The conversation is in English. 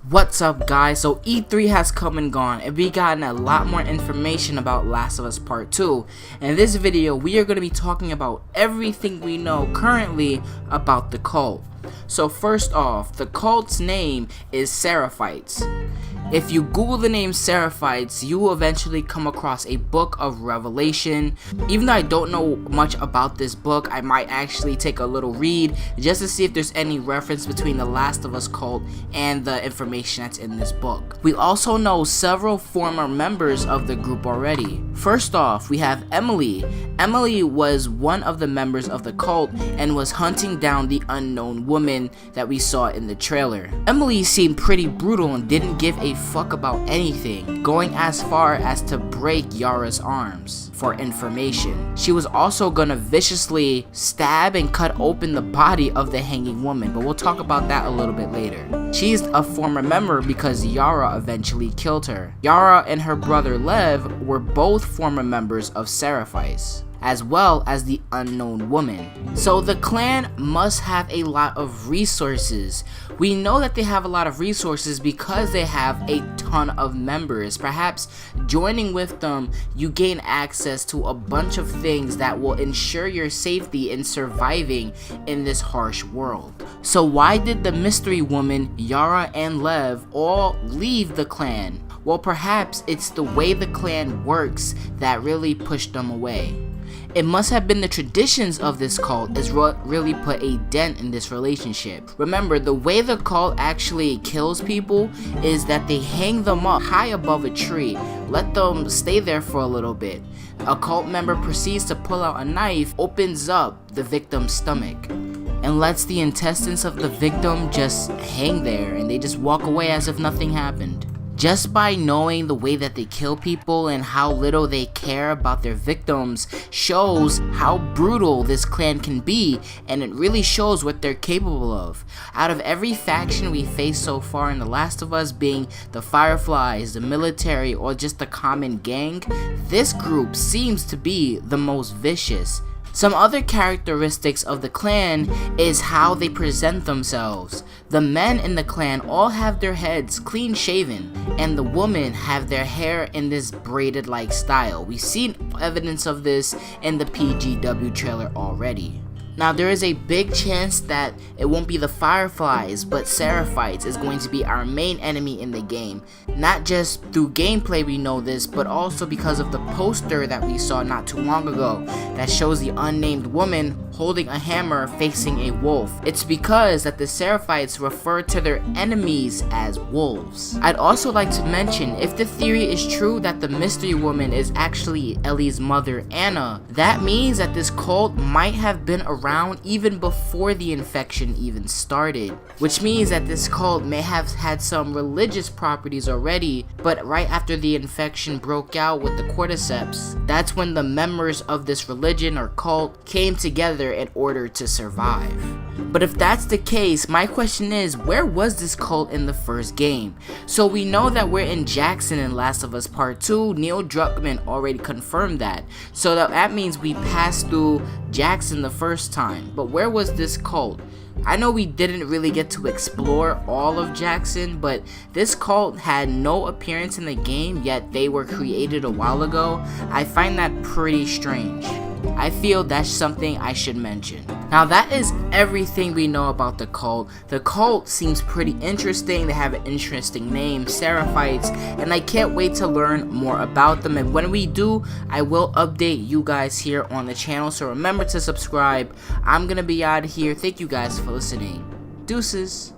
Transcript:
What's up, guys? So E3 has come and gone, and we gotten a lot more information about Last of Us Part 2. In this video, we are going to be talking about everything we know currently about the cult. So first off, the cult's name is Seraphites. If you Google the name Seraphites, you will eventually come across a book of Revelation. Even though I don't know much about this book, I might actually take a little read just to see if there's any reference between the Last of Us cult and the information that's in this book. We also know several former members of the group already. First off, we have Emily. Emily was one of the members of the cult and was hunting down the unknown woman that we saw in the trailer. Emily seemed pretty brutal and didn't give a fuck about anything, going as far as to break Yara's arms for information. She was also gonna viciously stab and cut open the body of the hanging woman, but we'll talk about that a little bit later. She's a former member because Yara eventually killed her. Yara and her brother Lev were both former members of Seraphites, as well as the unknown woman. So the clan must have a lot of resources. We know that they have a lot of resources because they have a ton of members. Perhaps joining with them, you gain access to a bunch of things that will ensure your safety in surviving in this harsh world. So why did the mystery woman, Yara, and Lev all leave the clan? Well, perhaps it's the way the clan works that really pushed them away. It must have been the traditions of this cult is what really put a dent in this relationship. Remember, the way the cult actually kills people is that they hang them up high above a tree, let them stay there for a little bit. A cult member proceeds to pull out a knife, opens up the victim's stomach, and lets the intestines of the victim just hang there, and they just walk away as if nothing happened. Just by knowing the way that they kill people and how little they care about their victims shows how brutal this clan can be, and it really shows what they're capable of. Out of every faction we face so far in The Last of Us, being the Fireflies, the military, or just the common gang, this group seems to be the most vicious. Some other characteristics of the clan is how they present themselves. The men in the clan all have their heads clean shaven, and the women have their hair in this braided like style. We've seen evidence of this in the PGW trailer already. Now, there is a big chance that it won't be the Fireflies, but Seraphites is going to be our main enemy in the game. Not just through gameplay we know this, but also because of the poster that we saw not too long ago that shows the unnamed woman holding a hammer facing a wolf. It's because that the Seraphites refer to their enemies as wolves. I'd also like to mention, if the theory is true that the mystery woman is actually Ellie's mother, Anna, that means that this cult might have been around even before the infection even started, which means that this cult may have had some religious properties already, but right after the infection broke out with the cordyceps, that's when the members of this religion or cult came together in order to survive. But if that's the case, my question is, where was this cult in the first game? So we know that we're in Jackson in Last of Us Part 2. Neil Druckmann already confirmed that. So that means we passed through Jackson the first time. But where was this cult? I know we didn't really get to explore all of Jackson, but this cult had no appearance in the game, yet they were created a while ago. I find that pretty strange. I feel that's something I should mention. Now, that is everything we know about the cult. The cult seems pretty interesting. They have an interesting name, Seraphites, and I can't wait to learn more about them. And when we do, I will update you guys here on the channel, so remember to subscribe. I'm gonna be out of here. Thank you guys for listening. Deuces.